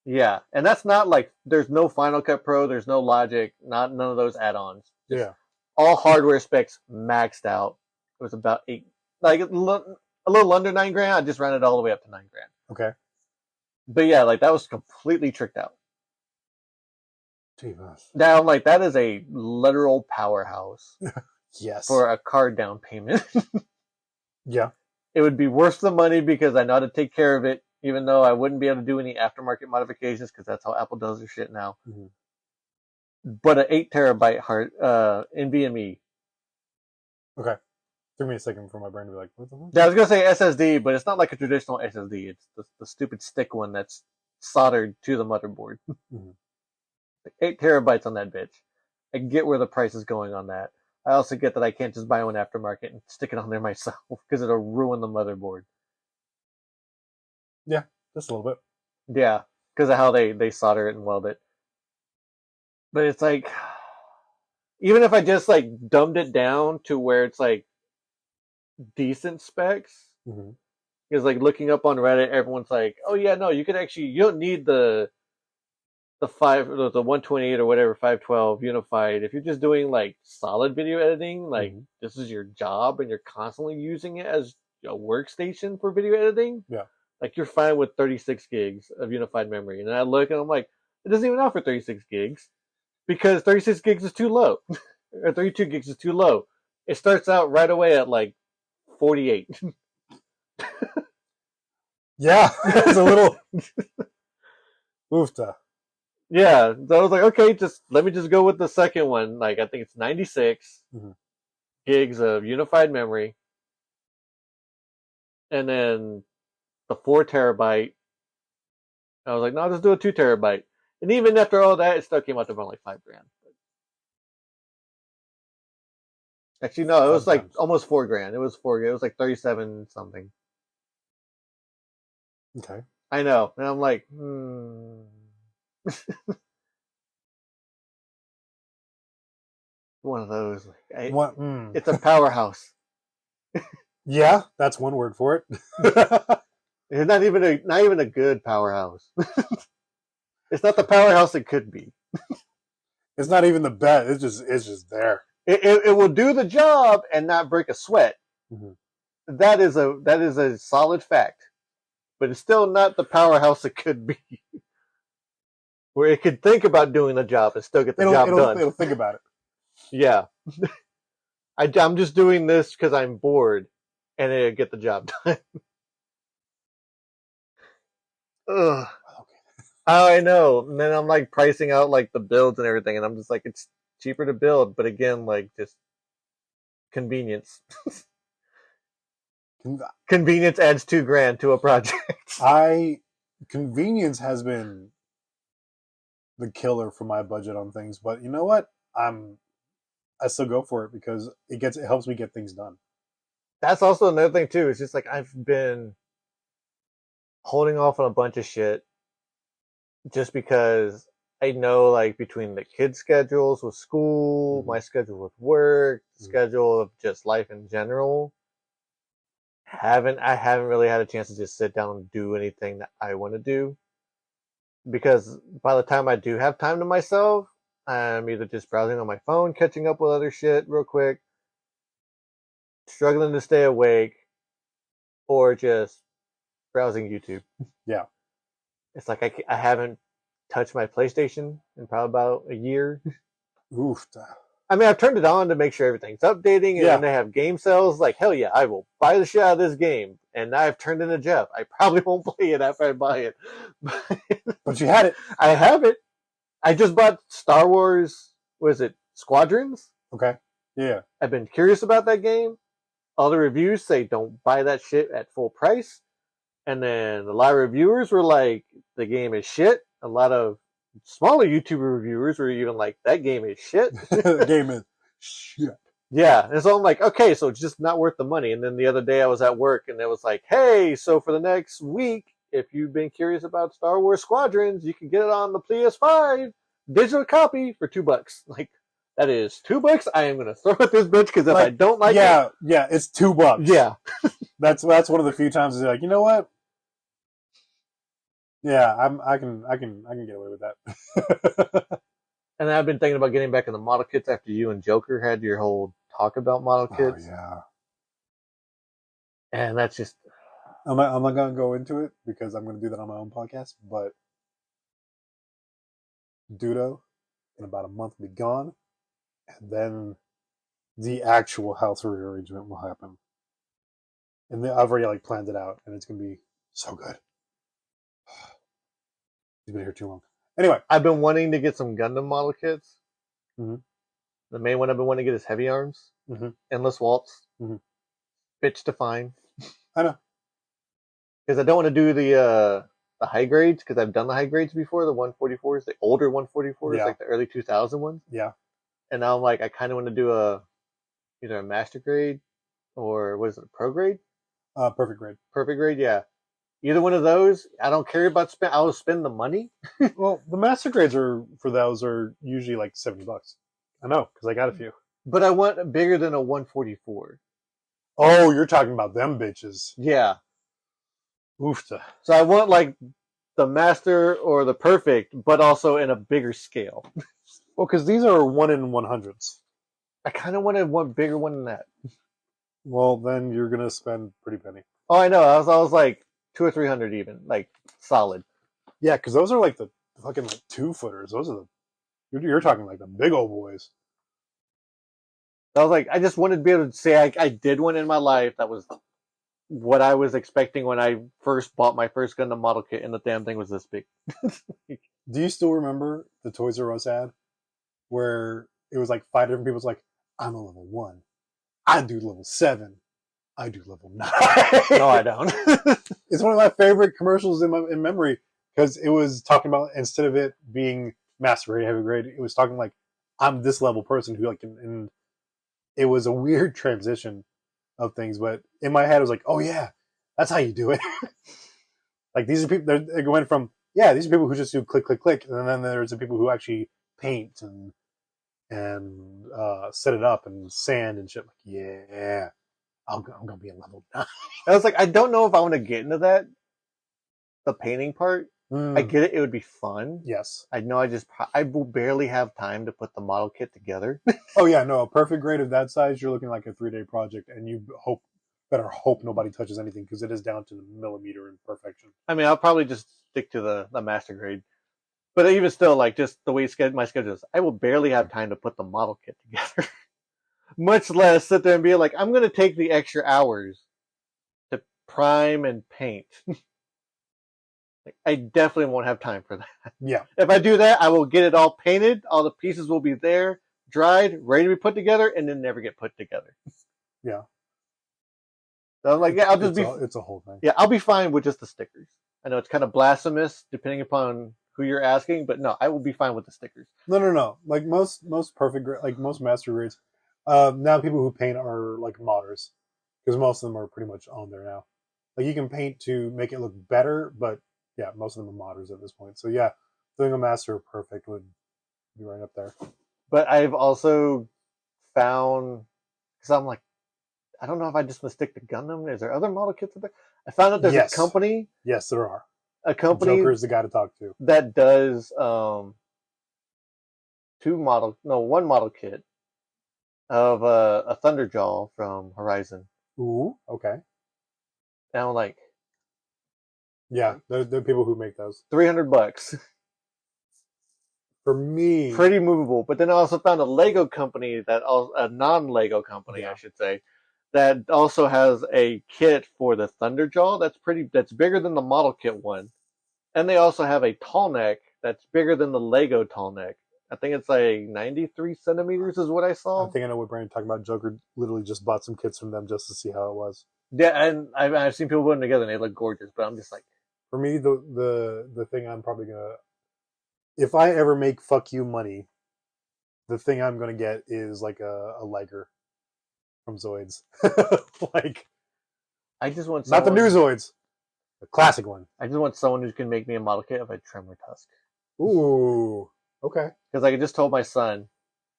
Yeah, and that's not like, there's no Final Cut Pro, there's no Logic, none of those add-ons. Just Yeah. all hardware specs maxed out. It was about like a little under $9,000. I just ran it all the way up to $9,000. Okay. But yeah, like that was completely tricked out. Jeebus. Now I'm like, that is a literal powerhouse Yes. for a car down payment. Yeah. It would be worth the money because I know how to take care of it, even though I wouldn't be able to do any aftermarket modifications because that's how Apple does their shit now. Mm-hmm. But an 8 terabyte hard NVMe. Okay. Took me a second for my brain to be like, what the fuck? Yeah, I was gonna say SSD, but it's not like a traditional SSD. It's the stupid stick one that's soldered to the motherboard. Mm-hmm. 8 terabytes on that bitch. I get where the price is going on that. I also get that I can't just buy one aftermarket and stick it on there myself because it'll ruin the motherboard. Yeah, just a little bit. Yeah, because of how they solder it and weld it. But it's like, even if I just like dumbed it down to where it's like decent specs, Mm-hmm. because like looking up on Reddit, everyone's like, oh yeah, no, you don't need the 128 or whatever 512 unified. If you're just doing like solid video editing, like Mm-hmm. this is your job and you're constantly using it as a workstation for video editing, Yeah. like you're fine with 36 gigs of unified memory. And I look and I'm like, it doesn't even offer 36 gigs because 36 gigs is too low, or 32 gigs is too low. It starts out right away at like 48. Yeah, it's a little oofta. Yeah, so I was like, okay, just let me just go with the second one. Like I think it's 96 Mm-hmm. gigs of unified memory, and then the 4 terabyte. I was like, no, I'll just do a 2 terabyte. And even after all that, it still came out to about like $5,000. Actually, no, it was like Sometimes. almost $4,000. It was 4. It was like 37 something. Okay. I know, and I'm like, one of those. What? It's a powerhouse. Yeah, that's one word for it. It's not even a good powerhouse. It's not the powerhouse it could be. It's not even the best. It's just there. It will do the job and not break a sweat. Mm-hmm. That is a solid fact, but it's still not the powerhouse it could be. Where it could think about doing the job and still get the job done. It'll think about it. Yeah, I'm just doing this because I'm bored, and it'll get the job done. Ugh. Oh, I know. And then I'm like pricing out like the builds and everything, and I'm just like, it's cheaper to build, but again, like just convenience. Convenience adds $2,000 to a project. Convenience has been the killer for my budget on things, but you know what? I still go for it because it helps me get things done. that's also another thing too. It's just like I've been holding off on a bunch of shit just because I know, like, between the kids' schedules with school, my schedule with work, schedule of just life in general, I haven't really had a chance to just sit down and do anything that I want to do. Because by the time I do have time to myself, I'm either just browsing on my phone, catching up with other shit real quick, struggling to stay awake, or just browsing YouTube. Yeah. It's like I haven't touched my PlayStation in probably about a year. Oof. I mean, I've turned it on to make sure everything's updating, and then they have game sales. Like, hell yeah, I will buy the shit out of this game. And now I've turned into Jeff. I probably won't play it after I buy it. But you had it. I have it. I just bought Star Wars, was it Squadrons? Okay. Yeah. I've been curious about that game. All the reviews say don't buy that shit at full price. And then a lot of reviewers were like, the game is shit. A lot of smaller YouTuber reviewers were even like, that game is shit. The game is shit. Yeah. And so I'm like, okay, so it's just not worth the money. And then the other day I was at work and it was like, hey, so for the next week, if you've been curious about Star Wars Squadrons, you can get it on the PS5 digital copy for $2. Like, that is $2 I am going to throw at this bitch because if I don't like it. Yeah, it's $2. Yeah. That's one of the few times like, you know what? Yeah, I can get away with that. And I've been thinking about getting back in the model kits after you and Joker had your whole talk about model kits. Oh, yeah. And that's just... I'm not going to go into it because I'm going to do that on my own podcast, but Dudo in about a month will be gone, and then the actual house rearrangement will happen. And I've already planned it out, and it's going to be so good. You've been here too long. Anyway, I've been wanting to get some Gundam model kits. Mm-hmm. The main one I've been wanting to get is Heavy Arms, Endless Waltz, bitch to find. I know. Because I don't want to do the high grades, because I've done the high grades before, the 144s, the older 144s, like the early 2000 ones. Yeah. And now I'm like, I kind of want to do either a master grade or what is it, a pro grade? Perfect grade. Perfect grade, yeah. Either one of those. I don't care about I'll spend the money. Well, the master grades for those are usually like $70. I know, because I got a few. But I want bigger than a 144. Oh, you're talking about them bitches. Yeah. Oofta. So I want like the master or the perfect, but also in a bigger scale. Well, because these are 1 in 100s. I kind of wanted one bigger one than that. Well, then you're gonna spend pretty penny. Oh, I know. I was like 200 or 300 even, like solid. Yeah, because those are like the fucking 2-footers. Those are you're talking like the big old boys. I was like, I just wanted to be able to say I did one in my life that was what I was expecting when I first bought my first Gundam model kit, and the damn thing was this big. Do you still remember the Toys R Us ad where it was like 5 different people? It's like, I'm a level 1. I do level 7. I do level 9. No, I don't. It's one of my favorite commercials in memory because it was talking about, instead of it being master grade, heavy grade, it was talking like, I'm this level person who and it was a weird transition of things, but in my head it was like, oh yeah, that's how you do it. Like, these are people, they're going from, yeah, these are people who just do click, click, click, and then there's the people who actually paint and set it up and sand and shit. Like, yeah, I'm gonna be a level 9. I was like, I don't know if I want to get into that, the painting part. I get it; it would be fun. Yes, I know. I will barely have time to put the model kit together. Oh yeah, no, a perfect grade of that size, you're looking like a 3-day project, and you better hope nobody touches anything because it is down to the millimeter in perfection. I mean, I'll probably just stick to the master grade. But even still, like, just the way my schedule is, I will barely have time to put the model kit together. Much less sit there and be like, I'm going to take the extra hours to prime and paint. Like, I definitely won't have time for that. Yeah. If I do that, I will get it all painted. All the pieces will be there, dried, ready to be put together, and then never get put together. Yeah. So I'm like, yeah, it's a whole thing. Yeah, I'll be fine with just the stickers. I know it's kind of blasphemous depending upon who you're asking, but no, I will be fine with the stickers. No. Like most perfect, like most master grades, now people who paint are like modders because most of them are pretty much on there now. Like you can paint to make it look better, but yeah, most of them are modders at this point. So yeah, doing a master perfect would be right up there. But I've also found, because I'm like, I don't know if I just must stick to Gundam. Is there other model kits out there? I found out there's a company. Yes, there are. A company. Joker is the guy to talk to. That does one model kit of a Thunderjaw from Horizon. Ooh, okay. And I'm like, yeah, there are people who make those. $300 for me. Pretty movable. But then I also found a Lego company a non-Lego company, I should say, that also has a kit for the Thunderjaw that's bigger than the model kit one. And they also have a tall neck that's bigger than the Lego tall neck. I think it's like 93 centimeters is what I saw. I think I know what Bryan talking about. Joker literally just bought some kits from them just to see how it was. Yeah, and I've seen people put them together and they look gorgeous, but I'm just like... For me, the thing I'm probably going to... If I ever make fuck you money, the thing I'm going to get is like a Liger from Zoids. Like... I just want someone... Not the new Zoids. The classic one. I just want someone who can make me a model kit of a Tremor Tusk. Ooh, okay. Because I just told my son,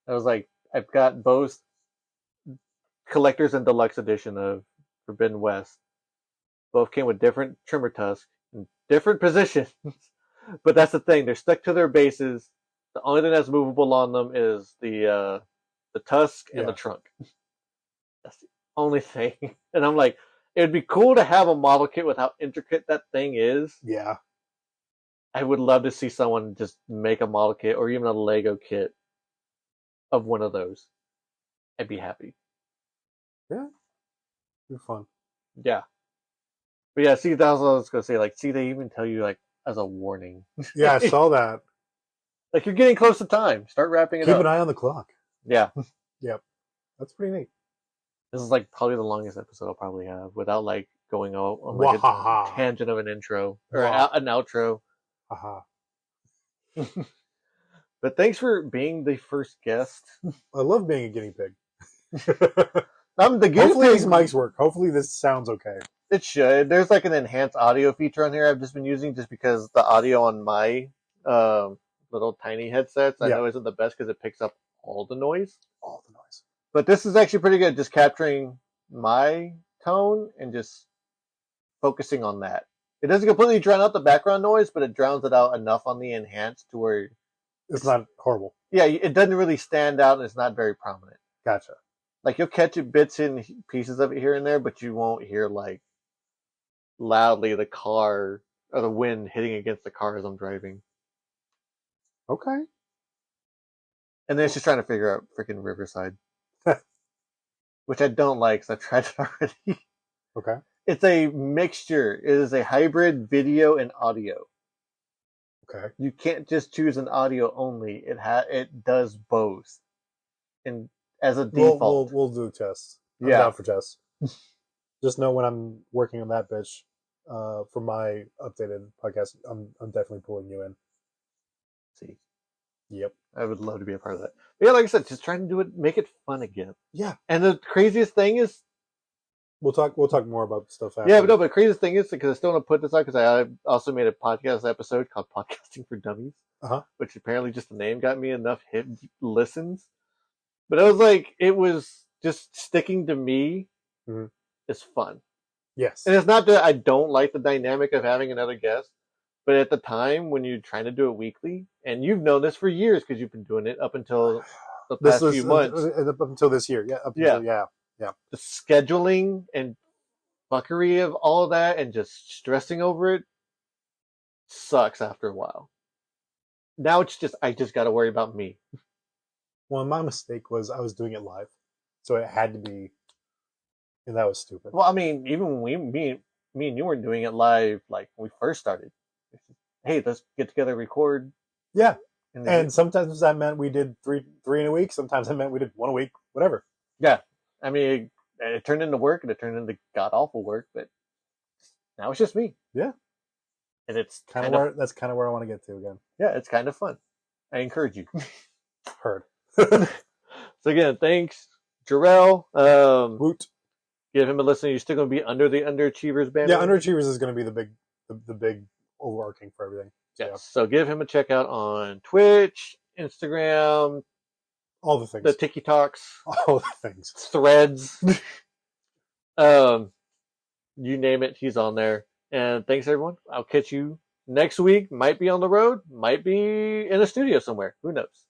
I was like, I've got both collector's and deluxe edition of Forbidden West. Both came with different Tremor Tusk in different positions. But that's the thing; they're stuck to their bases. The only thing that's movable on them is the tusk and the trunk. That's the only thing. And I'm like, it'd be cool to have a model kit with how intricate that thing is. Yeah. I would love to see someone just make a model kit or even a Lego kit of one of those. I'd be happy. Yeah. It'd be fun. Yeah. But yeah, see, that's what I was going to say. Like, see, they even tell you, like, as a warning. Yeah, I saw that. Like, you're getting close to time. Start wrapping it up. Keep an eye on the clock. Yeah. Yep. That's pretty neat. This is like probably the longest episode I'll probably have without like going on like a tangent of an intro or an outro. Haha. But thanks for being the first guest. I love being a guinea pig. Hopefully these mics work. Hopefully this sounds okay. It should. There's like an enhanced audio feature on here I've just been using just because the audio on my little tiny headsets I know isn't the best because it picks up all the noise. All the noise. But this is actually pretty good, just capturing my tone and just focusing on that. It doesn't completely drown out the background noise, but it drowns it out enough on the enhanced to where it's not horrible. Yeah, it doesn't really stand out and it's not very prominent. Gotcha. Like you'll catch it bits and pieces of it here and there, but you won't hear like loudly the car or the wind hitting against the car as I'm driving. Okay. And then it's just trying to figure out freaking Riverside. Which I don't like because I've tried it already. Okay. It's a mixture. It is a hybrid video and audio. Okay. You can't just choose an audio only. It does both. And as a default. We'll do tests. I'm down for tests. Just know when I'm working on that bitch for my updated podcast, I'm definitely pulling you in. See. Yep. I would love to be a part of that. But yeah, like I said, just trying to do it, make it fun again. Yeah. And the craziest thing is, we'll talk more about stuff after. Yeah, but the craziest thing is because I still want to put this out because I also made a podcast episode called "Podcasting for Dummies," which apparently just the name got me enough hit listens. But it was just sticking to me. Mm-hmm. Is fun. Yes. And it's not that I don't like the dynamic of having another guest. But at the time, when you're trying to do it weekly, and you've known this for years because you've been doing it up until the past few months. Up until this year. Yeah. The scheduling and fuckery of all of that and just stressing over it sucks after a while. Now it's just, I just got to worry about me. Well, my mistake was I was doing it live. So it had to be, and that was stupid. Well, I mean, even when me and you weren't doing it live, like when we first started. Hey, let's get together, record. Yeah. And sometimes that meant we did three in a week. Sometimes that meant we did one a week, whatever. Yeah. I mean, it turned into work and it turned into god-awful work, but now it's just me. Yeah. And it's that's kind of where I want to get to again. Yeah, it's kind of fun. I encourage you. Heard. So again, thanks, Jarrell. Woot. Give him a listen. You're still going to be under the Underachievers banner. Yeah, Underachievers is going to be the big overarching for everything. So, yes. So give him a check out on Twitch, Instagram, all the things, the TikToks, all the things, Threads. You name it, he's on there. And thanks, everyone. I'll catch you next week. Might be on the road, might be in a studio somewhere. Who knows?